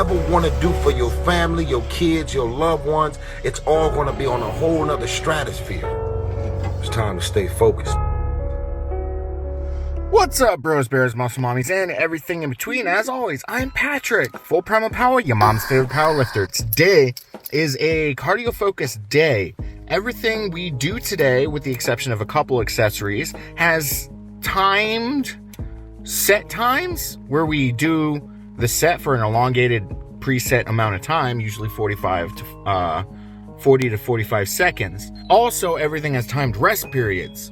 ever want to do for your family, your kids, your loved ones, it's all going to be on a whole nother stratosphere. It's time to stay focused. What's up, bros, bears, muscle mommies, and everything in between? As always, I'm Patrick, full primal power, your mom's favorite powerlifter. Today is a cardio-focused day. Everything we do today, with the exception of a couple accessories, has timed set times where we do the set for an elongated preset amount of time, usually 40 to 45 seconds. Also, everything has timed rest periods.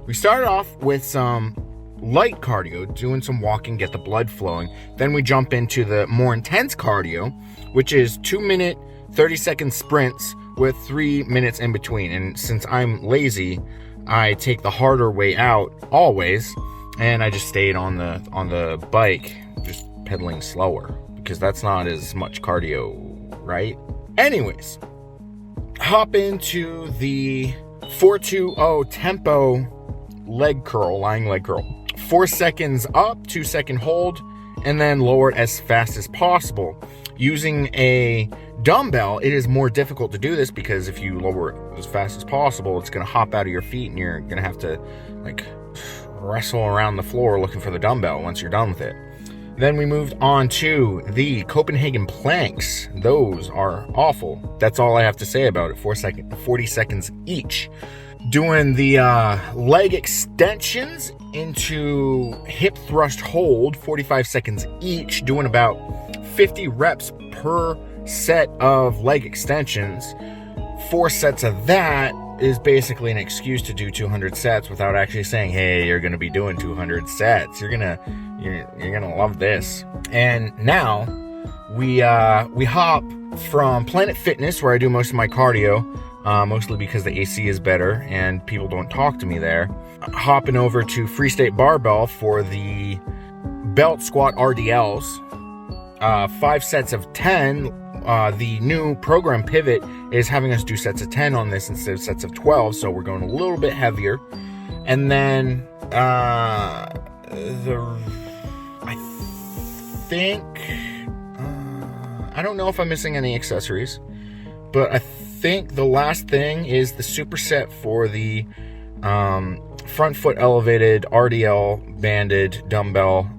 We started off with some light cardio, doing some walking, get the blood flowing. Then we jump into the more intense cardio, which is 2-minute, 30-second sprints with 3 minutes in between. And since I'm lazy, I take the harder way out always, and I just stayed on the bike, just pedaling slower, because that's not as much cardio, right? Anyways, hop into the 420 tempo leg curl, lying leg curl. 4 seconds up, 2-second hold, and then lower it as fast as possible. Using a dumbbell, it is more difficult to do this because if you lower it as fast as possible, it's going to hop out of your feet and you're going to have to like wrestle around the floor looking for the dumbbell once you're done with it. Then we moved on to the Copenhagen planks. Those are awful. That's all I have to say about it. 40 seconds each. Doing the leg extensions into hip thrust hold, 45 seconds each, doing about 50 reps per set of leg extensions. 4 sets of that is basically an excuse to do 200 sets without actually saying, hey, you're going to be doing 200 sets. You're going to love this. And now we hop from Planet Fitness, where I do most of my cardio, mostly because the AC is better and people don't talk to me there, hopping over to Free State Barbell for the belt squat RDLs, 5 sets of 10. The new program Pivot is having us do sets of 10 on this instead of sets of 12, so we're going a little bit heavier. And then I don't know if I'm missing any accessories, but I think the last thing is the superset for the front foot elevated RDL banded dumbbell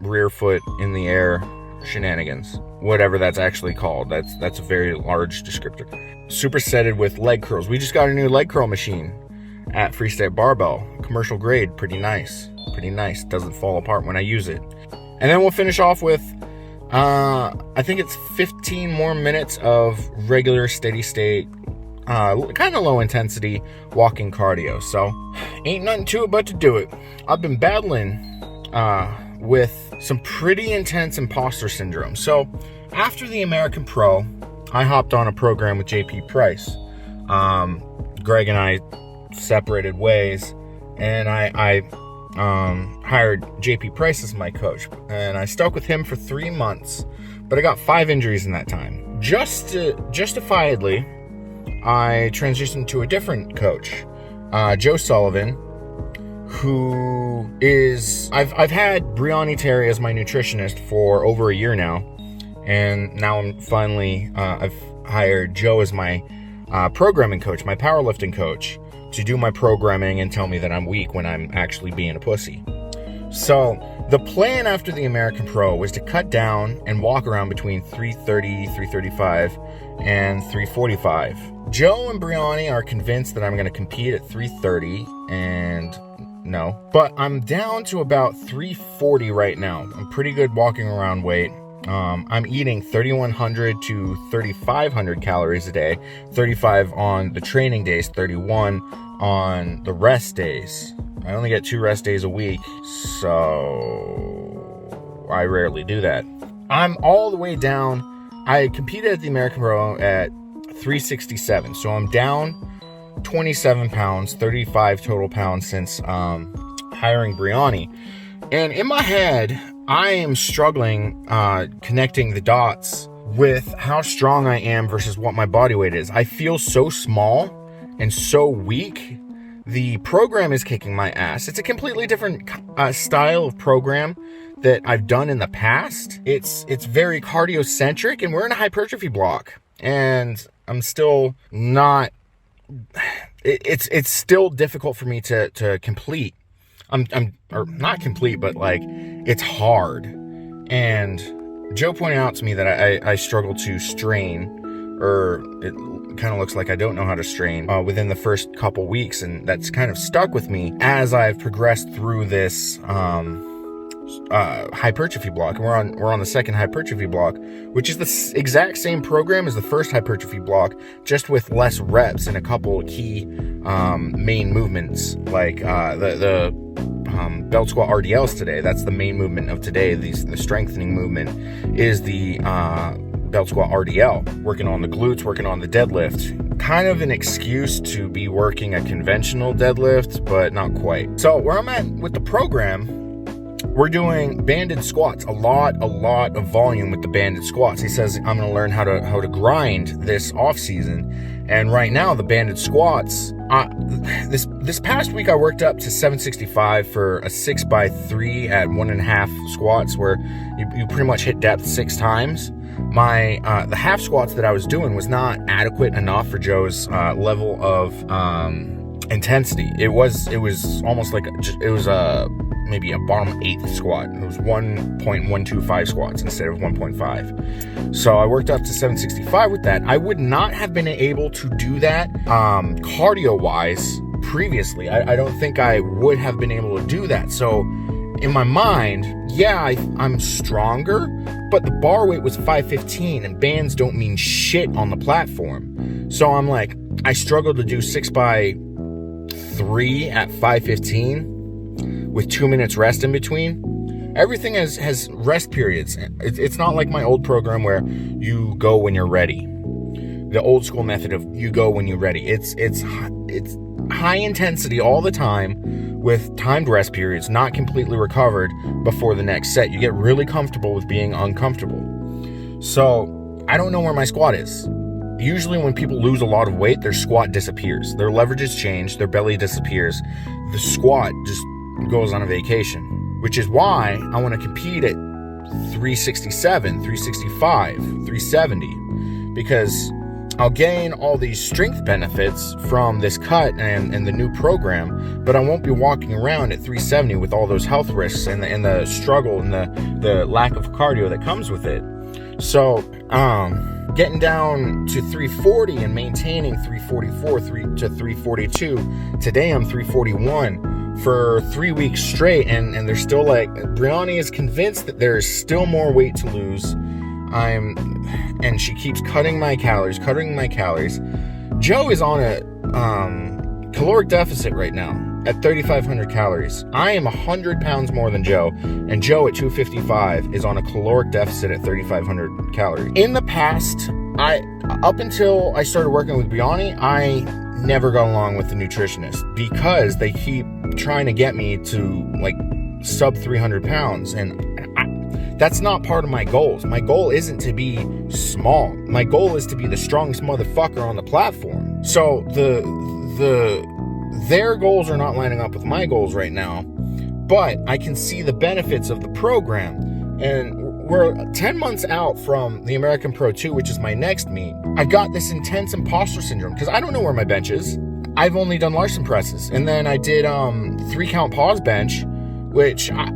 rear foot in the air shenanigans, whatever that's actually called. That's a very large descriptor. Supersetted with leg curls. We just got a new leg curl machine at Free State Barbell, commercial grade. Pretty nice. Doesn't fall apart when I use it. And then we'll finish off with I think it's 15 more minutes of regular steady state, kind of low intensity walking cardio. So ain't nothing to it but to do it. I've been battling with some pretty intense imposter syndrome. So after the American Pro, I hopped on a program with JP Price. Greg and I separated ways, and I hired JP Price as my coach, and I stuck with him for 3 months, but I got 5 injuries in that time. Justifiably, I transitioned to a different coach, Joe Sullivan, who is, I've had Brianni Terry as my nutritionist for over a year now, and now I'm finally, I've hired Joe as my programming coach, my powerlifting coach, to do my programming and tell me that I'm weak when I'm actually being a pussy. So the plan after the American Pro was to cut down and walk around between 330, 335, and 345. Joe and Brianni are convinced that I'm going to compete at 330, and no. But I'm down to about 340 right now. I'm pretty good walking around weight. I'm eating 3,100 to 3,500 calories a day, 35 on the training days, 31 on the rest days. I only get 2 rest days a week, so I rarely do that. I'm all the way down. I competed at the American Pro at 367, so I'm down 27 pounds, 35 total pounds since hiring Brianni. And in my head, I am struggling connecting the dots with how strong I am versus what my body weight is. I feel so small and so weak The program is kicking my ass. It's a completely different style of program that I've done in the past. It's very cardio centric, and we're in a hypertrophy block, and I'm still not. It's still difficult for me to complete. Or not complete, but like it's hard. And Joe pointed out to me that I struggle to strain, or it kind of looks like I don't know how to strain within the first couple weeks, and that's kind of stuck with me as I've progressed through this hypertrophy block. And we're on the second hypertrophy block, which is the exact same program as the first hypertrophy block, just with less reps and a couple key main movements, like the belt squat RDLs today. That's the main movement of today. The strengthening movement is the belt squat RDL, working on the glutes, working on the deadlift. Kind of an excuse to be working a conventional deadlift, but not quite. So where I'm at with the program, we're doing banded squats, a lot of volume with the banded squats. He says I'm going to learn how to grind this off season. And right now the banded squats, this past week I worked up to 765 for a 6x3 at 1.5 squats, where you pretty much hit depth 6 times. The half squats that I was doing was not adequate enough for Joe's level of intensity. It was almost like maybe a bottom 8th squat. It was 1.125 squats instead of 1.5. So I worked up to 765 with that. I would not have been able to do that cardio wise previously. I don't think I would have been able to do that. So in my mind, yeah, I'm stronger, but the bar weight was 515, and bands don't mean shit on the platform. So I'm like, I struggled to do 6x3 at 515 with 2 minutes rest in between. Everything has rest periods. It's not like my old program where you go when you're ready. The old school method of you go when you're ready. It's high intensity all the time with timed rest periods, not completely recovered before the next set. You get really comfortable with being uncomfortable. So I don't know where my squat is. Usually when people lose a lot of weight, their squat disappears. Their leverage is changed, their belly disappears. The squat just goes on a vacation, which is why I want to compete at 367, 365, 370, because I'll gain all these strength benefits from this cut and the new program, but I won't be walking around at 370 with all those health risks and the struggle and the lack of cardio that comes with it. So getting down to 340 and maintaining 344 to 342. Today I'm 341 for 3 weeks straight, and they're still like, Brianni is convinced that there is still more weight to lose. And she keeps cutting my calories. Joe is on a caloric deficit right now at 3,500 calories. I am 100 pounds more than Joe, and Joe at 255 is on a caloric deficit at 3,500 calories. In the past, up until I started working with Brianni, I never got along with the nutritionist because they keep trying to get me to like sub 300 pounds, and that's not part of my goals. My goal isn't to be small. My goal is to be the strongest motherfucker on the platform. So their goals are not lining up with my goals right now, but I can see the benefits of the program. And we're 10 months out from the American Pro 2, which is my next meet. I've got this intense imposter syndrome because I don't know where my bench is. I've only done Larson presses, and then I did 3-count pause bench, which I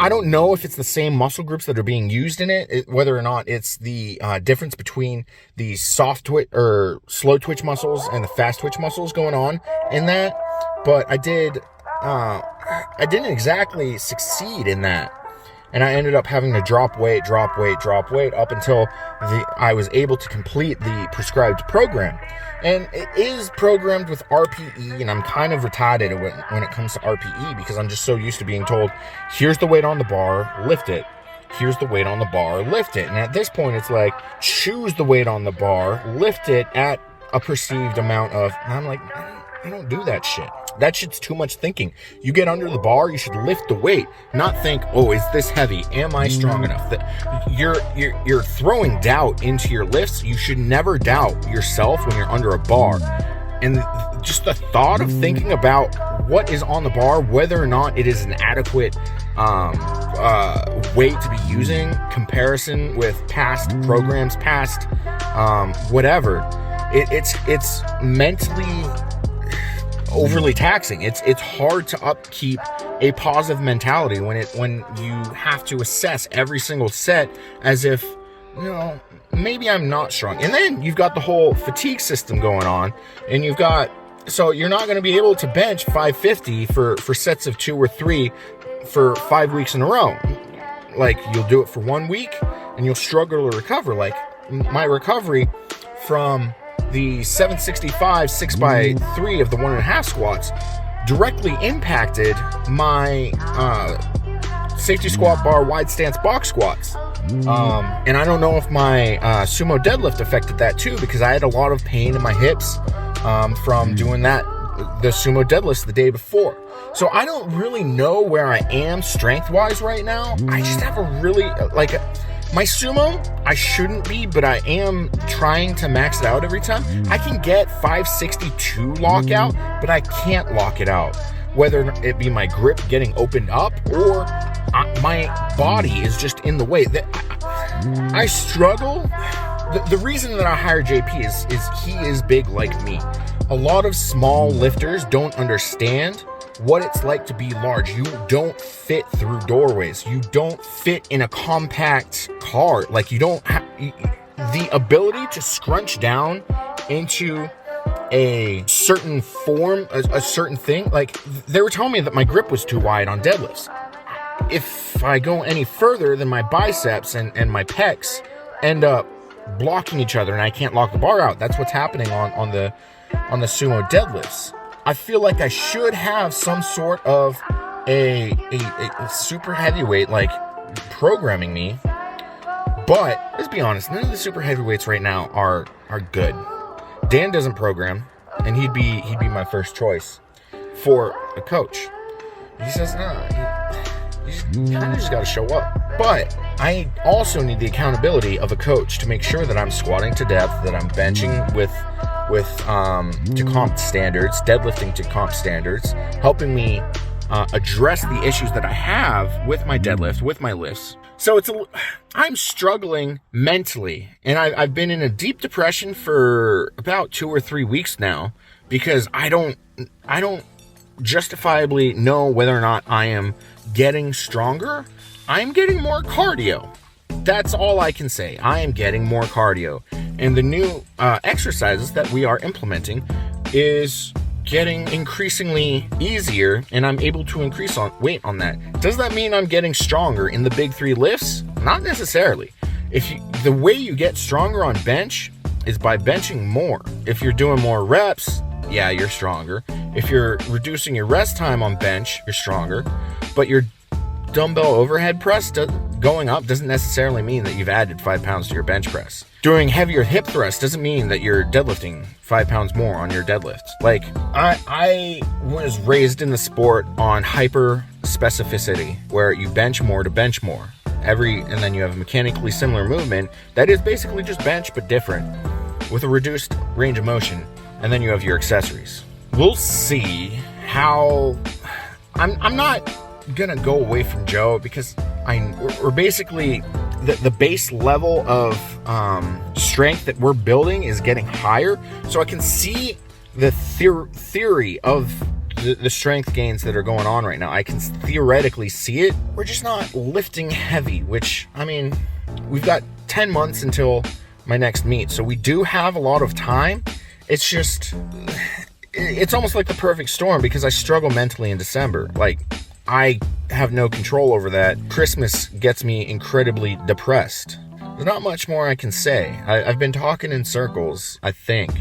don't know if it's the same muscle groups that are being used in it, whether or not it's the difference between the soft twitch or slow twitch muscles and the fast twitch muscles going on in that. But I didn't exactly succeed in that. And I ended up having to drop weight up until I was able to complete the prescribed program. And it is programmed with RPE, and I'm kind of retarded when it comes to RPE because I'm just so used to being told, here's the weight on the bar, lift it. Here's the weight on the bar, lift it. And at this point, it's like, choose the weight on the bar, lift it at a perceived amount of, and I'm like, I don't do that shit. That shit's too much thinking. You get under the bar, you should lift the weight, not think, oh, is this heavy? Am I strong enough? That you're throwing doubt into your lifts. You should never doubt yourself when you're under a bar. And just the thought of thinking about what is on the bar, whether or not it is an adequate weight to be using, comparison with past programs, past whatever, it's mentally overly taxing. It's hard to upkeep a positive mentality when you have to assess every single set as if, maybe I'm not strong. And then you've got the whole fatigue system going on, and so you're not going to be able to bench 550 for sets of 2 or 3 for 5 weeks in a row. Like, you'll do it for 1 week and you'll struggle to recover. Like, my recovery from the 765 6x3 of the 1.5 squats directly impacted my safety squat bar wide stance box squats. And I don't know if my sumo deadlift affected that too, because I had a lot of pain in my hips from doing the sumo deadlifts the day before. So I don't really know where I am strength-wise right now. I just have a really, my sumo, I shouldn't be, but I am trying to max it out every time. I can get 562 lockout, but I can't lock it out. Whether it be my grip getting opened up or my body is just in the way. I struggle. The reason that I hired JP is he is big like me. A lot of small lifters don't understand what it's like to be large. You don't fit through doorways. You don't fit in a compact car. Like, you don't have the ability to scrunch down into a certain form, a certain thing. Like, they were telling me that my grip was too wide on deadlifts. If I go any further, then my biceps and my pecs end up blocking each other and I can't lock the bar out. That's what's happening on the sumo deadlifts. I feel like I should have some sort of a super heavyweight programming me, but let's be honest, none of the super heavyweights right now are good. Dan doesn't program, and he'd be my first choice for a coach. He says, you kind of just got to show up. But I also need the accountability of a coach to make sure that I'm squatting to depth, that I'm benching with to comp standards, deadlifting to comp standards, helping me address the issues that I have with my deadlift, with my lifts. So I'm struggling mentally, and I've been in a deep depression for about 2 or 3 weeks now, because I don't justifiably know whether or not I am getting stronger. I'm getting more cardio. That's all I can say. I am getting more cardio. And the new exercises that we are implementing is getting increasingly easier, and I'm able to increase weight on that. Does that mean I'm getting stronger in the big 3 lifts? Not necessarily. The way you get stronger on bench is by benching more. If you're doing more reps, yeah, you're stronger. If you're reducing your rest time on bench, you're stronger. But your dumbbell overhead press going up doesn't necessarily mean that you've added 5 pounds to your bench press. Doing heavier hip thrust doesn't mean that you're deadlifting 5 pounds more on your deadlift. Like, I was raised in the sport on hyper specificity, where you bench more to bench more. And then you have a mechanically similar movement that is basically just bench but different, with a reduced range of motion. And then you have your accessories. We'll see how. I'm not gonna go away from Joe, because we're basically the base level of strength that we're building is getting higher, so I can see the theory of the strength gains that are going on right now. I can theoretically see it. We're just not lifting heavy, which, I mean, we've got 10 months until my next meet, so we do have a lot of time. It's just, it's almost like the perfect storm, because I struggle mentally in December. Like, I have no control over that. Christmas gets me incredibly depressed. There's not much more I can say. I've been talking in circles, I think.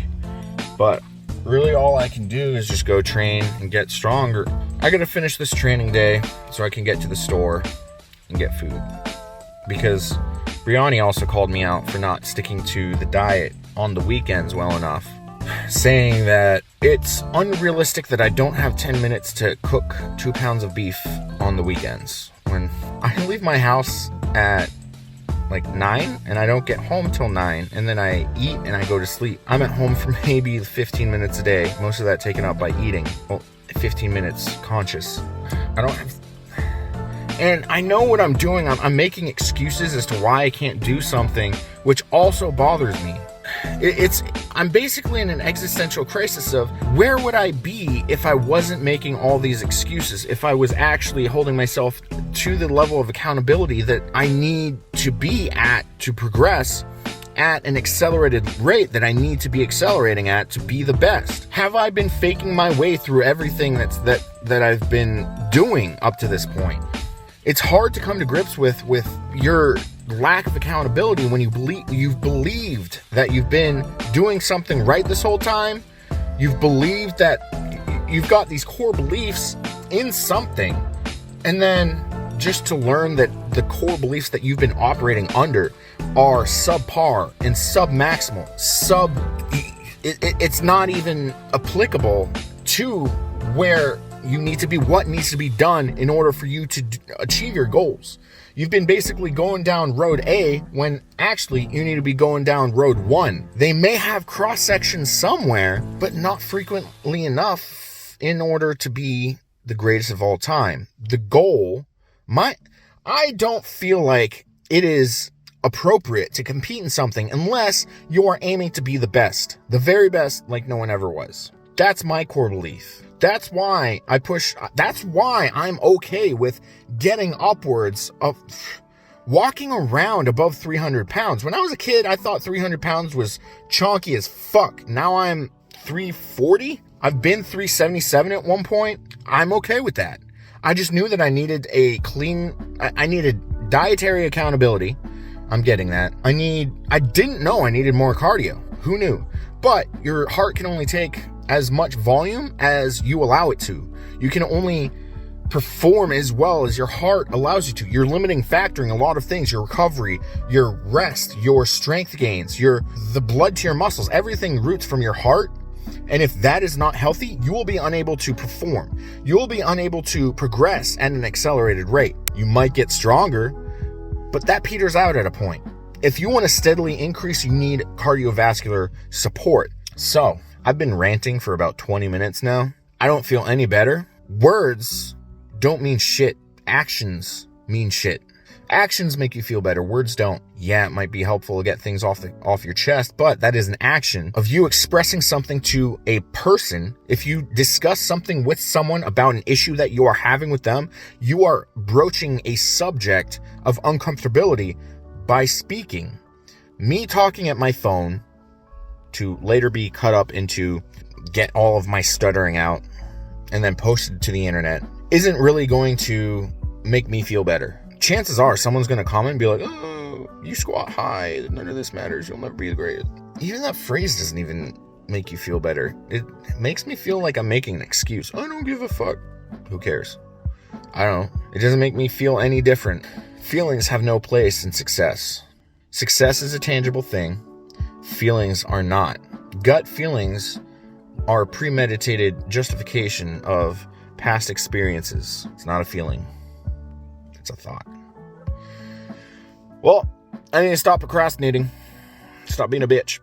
But really all I can do is just go train and get stronger. I gotta finish this training day so I can get to the store and get food. Because Brianni also called me out for not sticking to the diet on the weekends well enough, saying that it's unrealistic that I don't have 10 minutes to cook 2 pounds of beef on the weekends. When I leave my house at like 9, and I don't get home till 9, and then I eat and I go to sleep. I'm at home for maybe 15 minutes a day, most of that taken up by eating. Well, 15 minutes conscious. I don't have... And I know what I'm doing. I'm making excuses as to why I can't do something, which also bothers me. I'm basically in an existential crisis of where would I be if I wasn't making all these excuses, if I was actually holding myself to the level of accountability that I need to be at to progress at an accelerated rate that I need to be accelerating at to be the best. Have I been faking my way through everything that I've been doing up to this point? It's hard to come to grips with your lack of accountability when you've believed that you've been doing something right this whole time. You've believed that you've got these core beliefs in something, and then just to learn that the core beliefs that you've been operating under are subpar and submaximal. It's not even applicable to where you need to be, what needs to be done in order for you to achieve your goals. You've been basically going down road A when actually you need to be going down road 1. They may have cross sections somewhere, but not frequently enough in order to be the greatest of all time. The goal, I don't feel like it is appropriate to compete in something unless you are aiming to be the best, the very best, like no one ever was. That's my core belief. That's why I'm okay with getting upwards of walking around above 300 pounds. When I was a kid, I thought 300 pounds was chonky as fuck. Now I'm 340. I've been 377 at one point. I'm okay with that. I just knew that I needed I needed dietary accountability. I'm getting that. I didn't know I needed more cardio. Who knew? But your heart can only take as much volume as you allow it to. You can only perform as well as your heart allows you to. You're limiting factoring a lot of things, your recovery, your rest, your strength gains, the blood to your muscles, everything roots from your heart. And if that is not healthy, you will be unable to perform. You will be unable to progress at an accelerated rate. You might get stronger, but that peters out at a point. If you want to steadily increase, you need cardiovascular support. So, I've been ranting for about 20 minutes now. I don't feel any better. Words don't mean shit. Actions mean shit. Actions make you feel better. Words don't. Yeah, it might be helpful to get things off your chest, but that is an action of you expressing something to a person. If you discuss something with someone about an issue that you are having with them, you are broaching a subject of uncomfortability by speaking. Me talking at my phone to later be cut up into get all of my stuttering out and then posted to the internet isn't really going to make me feel better. Chances are someone's going to comment and be like, oh, you squat high, none of this matters, you'll never be the greatest. Even that phrase doesn't even make you feel better. It makes me feel like I'm making an excuse. I don't give a fuck. Who cares? I don't know. It doesn't make me feel any different. Feelings have no place in success. Success is a tangible thing. Feelings are not. Gut feelings are premeditated justification of past experiences. It's not a feeling. It's a thought. Well, I need to stop procrastinating. Stop being a bitch.